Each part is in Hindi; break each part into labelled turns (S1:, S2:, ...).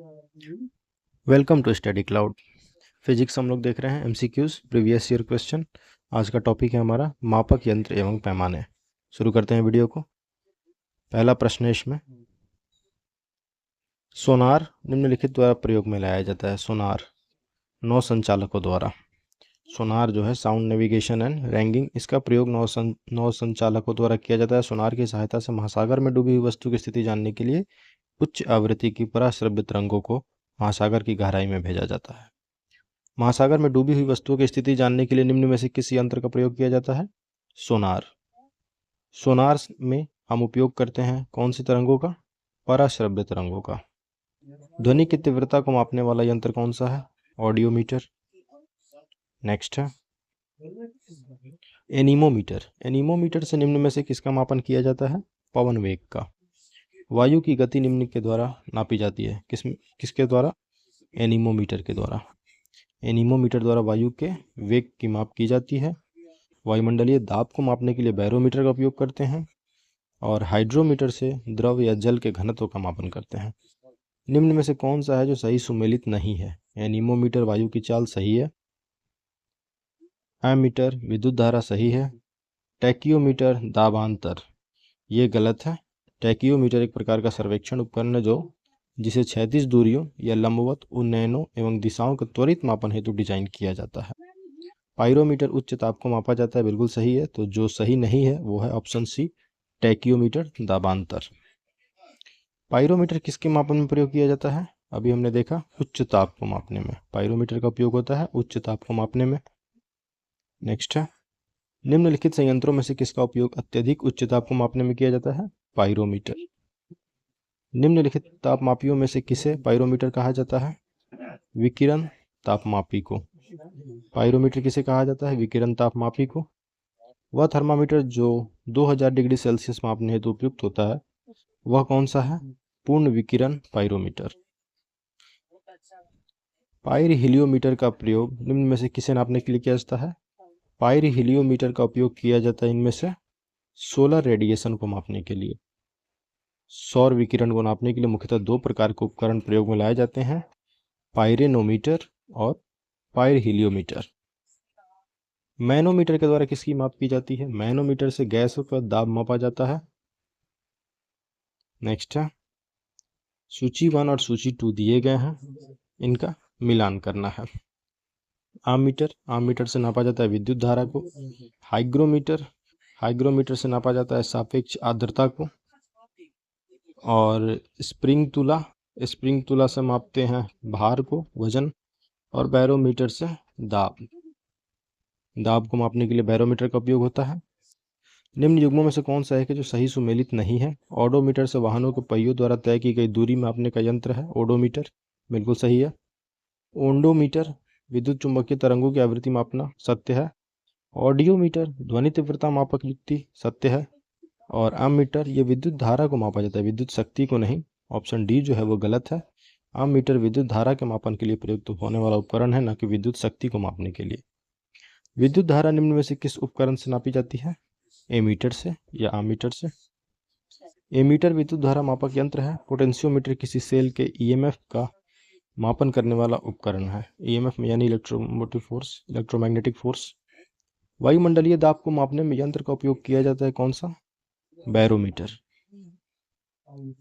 S1: Welcome to study cloud. Physics हम लोग देख रहे हैं एमसीक्यूज प्रीवियस ईयर क्वेश्चन। आज का टॉपिक है हमारा मापक यंत्र एवं पैमाने। शुरू करते हैं वीडियो को। पहला प्रश्न है इसमें, सोनार निम्नलिखित द्वारा प्रयोग में लाया जाता है। सोनार नौ संचालकों द्वारा। सोनार जो है साउंड नेविगेशन एंड रैंगिंग, इसका प्रयोग नौ संचालकों द्वारा किया जाता है। सोनार की सहायता से महासागर में डूबी हुई वस्तु की स्थिति जानने के लिए उच्च आवृत्ति की पराश्रव्य तरंगों को महासागर की गहराई में भेजा जाता है। महासागर में डूबी हुई वस्तुओं की स्थिति जानने के लिए निम्न में से किस यंत्र का प्रयोग किया जाता है? सोनार। सोनार में हम उपयोग करते हैं कौन सी तरंगों का? पराश्रव्य तरंगों का। ध्वनि की तीव्रता को मापने वाला यंत्र कौन सा है? ऑडियोमीटर। नेक्स्ट है एनीमोमीटर। एनीमोमीटर से निम्न में से किसका मापन किया जाता है? पवन वेग का। वायु की गति निम्न के द्वारा नापी जाती है। किसके द्वारा? एनीमोमीटर के द्वारा। एनीमोमीटर द्वारा वायु के वेग की माप की जाती है। वायुमंडलीय दाब को मापने के लिए बैरोमीटर का उपयोग करते हैं और हाइड्रोमीटर से द्रव या जल के घनत्व का मापन करते हैं। निम्न में से कौन सा है जो सही सुमेलित नहीं है? एनीमोमीटर वायु की चाल सही है। एमीटर विद्युत धारा सही है। टैकियोमीटर दाबांतर ये गलत है। टैकियोमीटर एक प्रकार का सर्वेक्षण उपकरण है जिसे क्षैतिज दूरियों या लंबवत उन्नयनों एवं दिशाओं के त्वरित मापन हेतु डिजाइन किया जाता है। पायरोमीटर उच्च ताप को मापा जाता है, बिल्कुल सही है। तो जो सही नहीं है वो है ऑप्शन सी, टैकियोमीटर दाबांतर। पायरोमीटर किसके मापन में प्रयोग किया जाता है? अभी हमने देखा उच्च ताप को मापने में पायरोमीटर का उपयोग होता है, उच्च ताप को मापने में। नेक्स्ट है निम्नलिखित संयंत्रों में से किसका उपयोग अत्यधिक उच्च ताप को मापने में किया जाता है? पायरोमीटर। निम्नलिखित तापमापियों में से किसे पायरोमीटर कहा जाता है? विकिरण तापमापी को। पायरोमीटर किसे कहा जाता है? विकिरण तापमापी को। वह थर्मामीटर जो 2000 डिग्री सेल्सियस मापने हेतु उपयुक्त होता है वह कौन सा है? पूर्ण विकिरण पायरोमीटर। पायरिहिलियोमीटर का प्रयोग निम्न में से किसे नापने के लिए किया जाता है? पायरिहिलियोमीटर का उपयोग किया जाता है इनमें से सोलर रेडिएशन को मापने के लिए। सौर विकिरण को नापने के लिए मुख्यतः दो प्रकार के उपकरण प्रयोग में लाए जाते हैं, पायरेनोमीटर और पायरिहिलियोमीटर। मैनोमीटर के द्वारा किसकी माप की जाती है? मैनोमीटर से गैस का दाब मापा जाता है। नेक्स्ट है सूची 1 और सूची 2 दिए गए हैं, इनका मिलान करना है। आममीटर से नापा जाता है विद्युत धारा को। हाइग्रोमीटर से नापा जाता है सापेक्ष आर्द्रता को। और स्प्रिंग तुला से मापते हैं भार को, वजन। और बैरोमीटर से दाब को मापने के लिए बैरोमीटर का उपयोग होता है। निम्न युग्मों में से कौन सा है कि जो सही सुमेलित नहीं है? ओडोमीटर से वाहनों के पहियों द्वारा तय की गई दूरी मापने का यंत्र है ओडोमीटर, बिल्कुल सही है। ओंडोमीटर विद्युत चुंबकीय तरंगों की आवृत्ति मापना, सत्य है। ऑडियोमीटर ध्वनि तीव्रता मापक युक्ति, सत्य है। और आममीटर ये विद्युत धारा को मापा जाता है, विद्युत शक्ति को नहीं। ऑप्शन डी जो है वो गलत है। आममीटर विद्युत धारा के मापन के लिए प्रयुक्त होने वाला उपकरण है, न कि विद्युत शक्ति को मापने के लिए। विद्युत धारा निम्न में से किस उपकरण से नापी जाती है? एमीटर से या आममीटर से। एमीटर विद्युत धारा मापक यंत्र है। पोटेंशियोमीटर किसी सेल के ईएमएफ का मापन करने वाला उपकरण है। ईएमएफ में यानी इलेक्ट्रोमैग्नेटिक फोर्स। वायुमंडलीय दाब को मापने में यंत्र का उपयोग किया जाता है कौन सा? बैरोमीटर।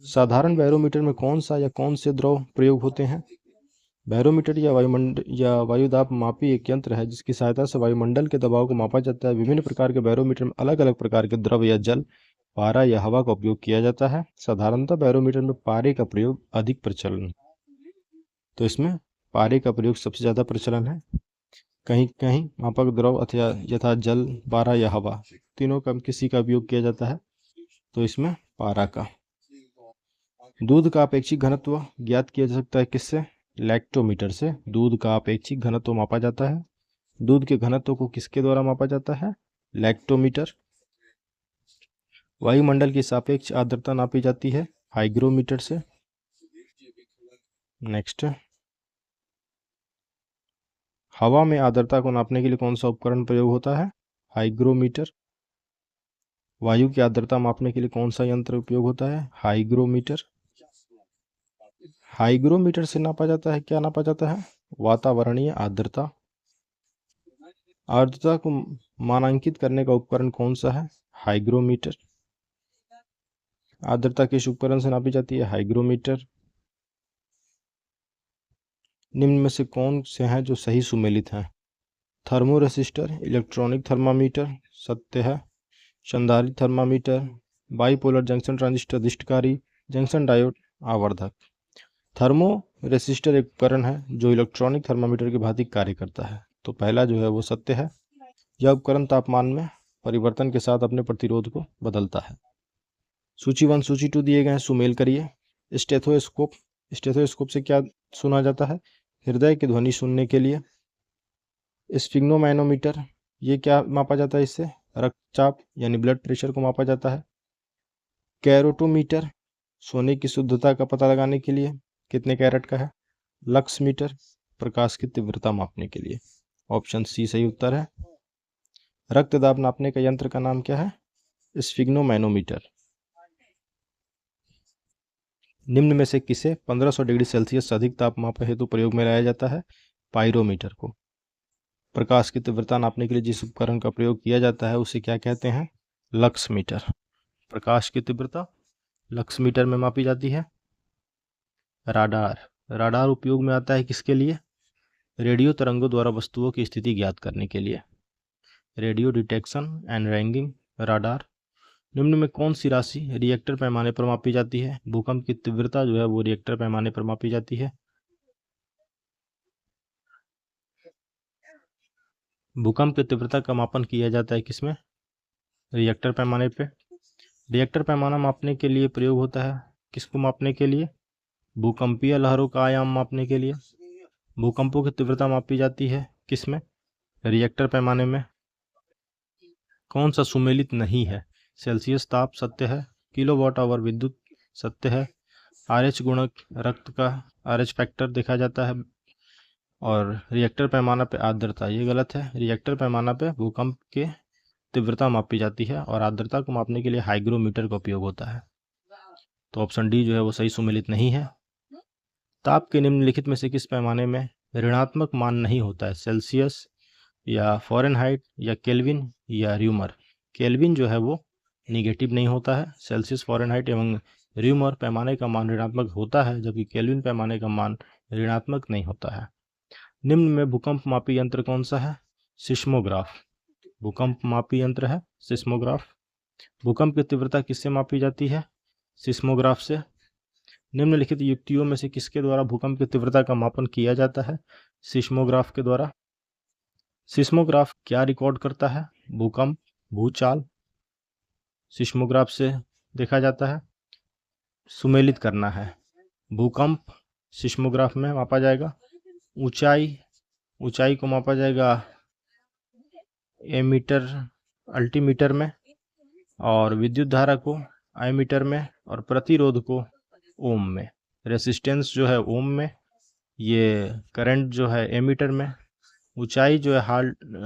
S1: साधारण बैरोमीटर में कौन सा या कौन से द्रव प्रयोग होते हैं? बैरोमीटर या वायुदाब मापी एक यंत्र है जिसकी सहायता से वायुमंडल के दबाव को मापा जाता है। विभिन्न प्रकार के बैरोमीटर में अलग अलग प्रकार के द्रव या जल, पारा या हवा का उपयोग किया जाता है। साधारणतः बैरोमीटर में पारे का प्रयोग अधिक प्रचलन, तो इसमें पारे का प्रयोग सबसे ज़्यादा प्रचलन है। कहीं कहीं मापक द्रव यथा जल, पारा या हवा, तीनों का किसी का उपयोग किया जाता है, तो इसमें पारा का। दूध का अपेक्षिक घनत्व ज्ञात किया जा सकता है किससे? लैक्टोमीटर से। दूध का अपेक्षिक घनत्व मापा जाता है। दूध के घनत्व को किसके द्वारा मापा जाता है? लैक्टोमीटर। वायुमंडल की सापेक्ष आर्द्रता नापी जाती है हाइग्रोमीटर से। नेक्स्ट, हवा में आर्द्रता को नापने के लिए कौन सा उपकरण प्रयोग होता है? हाइग्रोमीटर। वायु की आर्द्रता मापने के लिए कौन सा यंत्र उपयोग होता है? हाइग्रोमीटर। हाइग्रोमीटर से नापा जाता है, क्या नापा जाता है? वातावरणीय आर्द्रता। आर्द्रता को मानांकित करने का उपकरण कौन सा है? हाइग्रोमीटर। आर्द्रता किस उपकरण से नापी जाती है? हाइग्रोमीटर। निम्न में से कौन से हैं जो सही सुमेलित हैं? थर्मोरेसिस्टर, इलेक्ट्रॉनिक थर्मामीटर, सत्य है। संधारित्र थर्मामीटर, बाइपोलर जंक्शन ट्रांजिस्टर, दिष्टकारी जंक्शन डायोड, आवर्धक। थर्मो रेसिस्टर एक उपकरण है जो इलेक्ट्रॉनिक थर्मामीटर की भांति कार्य करता है, तो पहला जो है वो सत्य है। यह उपकरण तापमान में परिवर्तन के साथ अपने प्रतिरोध को बदलता है। सूची 1 सूची 2 दिए गए हैं, सुमेल करिए। स्टेथोस्कोप, स्टेथोस्कोप से क्या सुना जाता है? हृदय की ध्वनि सुनने के लिए। स्फिग्नोमैनोमीटर, ये क्या मापा जाता है? इससे रक्तचाप यानी ब्लड प्रेशर को मापा जाता है। कैरोटोमीटर, सोने की शुद्धता का पता लगाने के लिए, कितने कैरेट का है। लक्स मीटर, प्रकाश की तीव्रता मापने के लिए। ऑप्शन सी सही उत्तर है। रक्त दाब नापने का यंत्र का नाम क्या है? स्फिग्नोमैनोमीटर। निम्न में से किसे 1500 डिग्री सेल्सियस से अधिक तापमाप हेतु प्रयोग में लाया जाता है? पाइरोमीटर को। प्रकाश की तीव्रता नापने के लिए जिस उपकरण का प्रयोग किया जाता है उसे क्या कहते हैं? Lux meter. प्रकाश की तीव्रता लक्स मीटर में मापी जाती है। राडार, राडार उपयोग में आता है किसके लिए? रेडियो तरंगों द्वारा वस्तुओं की स्थिति ज्ञात करने के लिए। Radio detection and ragging radar. निम्न में कौन सी राशि रिएक्टर पैमाने पर मापी जाती है? भूकंप की तीव्रता जो है वो रिएक्टर पैमाने पर मापी जाती है। भूकंप की तीव्रता का मापन किया जाता है किसमें? रिएक्टर पैमाने पे। रिएक्टर पैमाना मापने के लिए प्रयोग होता है, किसको मापने के लिए? भूकंपीय लहरों का आयाम मापने के लिए। भूकंपों की तीव्रता मापी जाती है किसमें? रिएक्टर पैमाने में। कौन सा सुमेलित नहीं है? सेल्सियस ताप सत्य है। किलोवाट आवर विद्युत सत्य है। RH गुणक रक्त का RH फैक्टर देखा जाता है। और रिएक्टर पैमाना पे आर्द्रता, ये गलत है। रिएक्टर पैमाना पे भूकंप के तीव्रता मापी जाती है और आर्द्रता को मापने के लिए हाइग्रोमीटर का उपयोग होता है। तो ऑप्शन डी जो है वो सही सुमेलित नहीं है। ताप के निम्नलिखित में से किस पैमाने में ऋणात्मक मान नहीं होता है? सेल्सियस या फ़ारेनहाइट या केल्विन या र्यूमर। केल्विन जो है वो निगेटिव नहीं होता है। सेल्सियस, फ़ारेनहाइट एवं र्यूमर पैमाने का मान ऋणात्मक होता है, जबकि केल्विन पैमाने का मान ऋणात्मक नहीं होता है। निम्न में भूकंप मापी यंत्र कौन सा है? सिस्मोग्राफ। भूकंप मापी यंत्र है सिस्मोग्राफ। भूकंप की तीव्रता किससे मापी जाती है? सिस्मोग्राफ से। निम्नलिखित युक्तियों में से किसके द्वारा भूकंप की तीव्रता का मापन किया जाता है? सिस्मोग्राफ के द्वारा। सिस्मोग्राफ क्या रिकॉर्ड करता है? भूकंप, भूचाल। सिस्मोग्राफ से देखा जाता है। सुमेलित करना है। भूकंप सिस्मोग्राफ में मापा जाएगा। ऊंचाई, ऊंचाई को मापा जाएगा एमीटर, अल्टीमीटर में। और विद्युत धारा को एमीटर में और प्रतिरोध को ओम में। रेसिस्टेंस जो है ओम में, ये करंट जो है एमीटर में। ऊंचाई जो है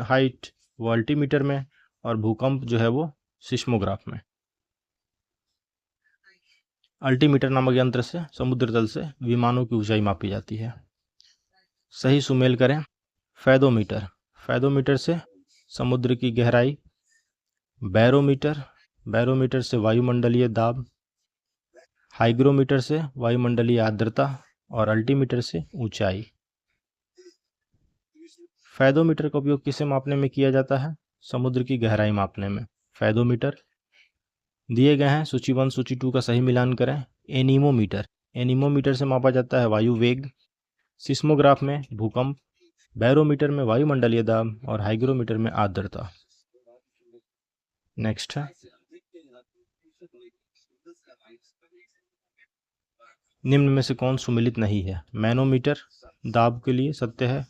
S1: हाइट वो अल्टीमीटर में और भूकंप जो है वो सिस्मोग्राफ में। अल्टीमीटर नामक यंत्र से समुद्र तल से विमानों की ऊंचाई मापी जाती है। सही सुमेल करें। फैदोमीटर, फैदोमीटर से समुद्र की गहराई। बैरोमीटर, बैरोमीटर से वायुमंडलीय दाब। हाइग्रोमीटर से वायुमंडलीय आर्द्रता और अल्टीमीटर से ऊंचाई। फैदोमीटर का उपयोग किसे मापने में किया जाता है? समुद्र की गहराई मापने में फैदोमीटर। दिए गए हैं, सूची 1 सूची 2 का सही मिलान करें। एनीमोमीटर, एनीमोमीटर से मापा जाता है वायु वेग। सिस्मोग्राफ में भूकंप, बैरोमीटर में वायुमंडलीय दाब और हाइग्रोमीटर में आर्द्रता। नेक्स्ट है, निम्न में से कौन सुमेलित नहीं है? मैनोमीटर दाब के लिए सत्य है।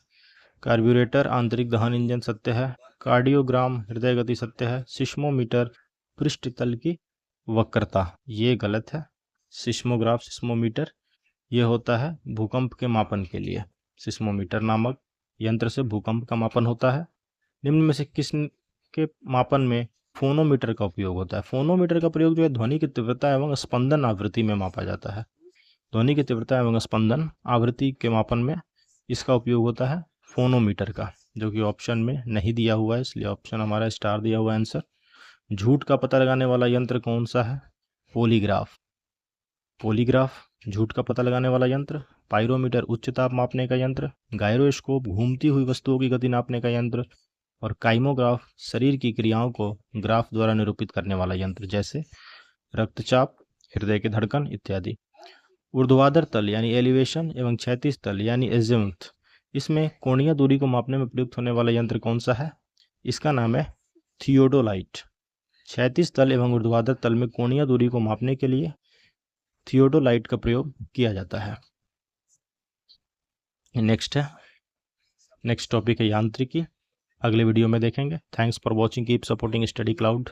S1: कार्ब्यूरेटर आंतरिक दहन इंजन सत्य है। कार्डियोग्राम हृदय गति सत्य है। सिस्मोमीटर पृष्ठ तल की वक्रता, ये गलत है। सिस्मोग्राफ, सिस्मोमीटर ये होता है भूकंप के मापन के लिए। सिस्मोमीटर नामक यंत्र से भूकंप का मापन होता है। निम्न में से किस के मापन में फोनोमीटर का उपयोग होता है? फोनोमीटर का प्रयोग जो है ध्वनि की तीव्रता एवं स्पंदन आवृत्ति में मापा जाता है। ध्वनि की तीव्रता एवं स्पंदन आवृत्ति के मापन में इसका उपयोग होता है फोनोमीटर का, जो कि ऑप्शन में नहीं दिया हुआ है, इसलिए ऑप्शन हमारा स्टार दिया हुआ है आंसर। झूठ का पता लगाने वाला यंत्र कौन सा है? पॉलीग्राफ। पॉलीग्राफ झूठ का पता लगाने वाला यंत्र। पायरोमीटर उच्च ताप मापने का यंत्र। गायरोस्कोप घूमती हुई वस्तुओं की गति नापने का यंत्र। और काइमोग्राफ शरीर की क्रियाओं को ग्राफ द्वारा निरूपित करने वाला यंत्र, जैसे रक्तचाप, हृदय की धड़कन इत्यादि। ऊर्ध्वाधर तल यानी एलिवेशन एवं क्षैतिज तल यानी एजिमुथ, इसमें कोणीय दूरी को मापने में प्रयुक्त होने वाला यंत्र कौन सा है? इसका नाम है थियोडोलाइट। क्षैतिज तल एवं ऊर्ध्वाधर तल में कोणीय दूरी को मापने के लिए थियोडोलाइट का प्रयोग किया जाता है। नेक्स्ट टॉपिक है यांत्रिकी। अगले वीडियो में देखेंगे। Thanks for watching, keep supporting study cloud.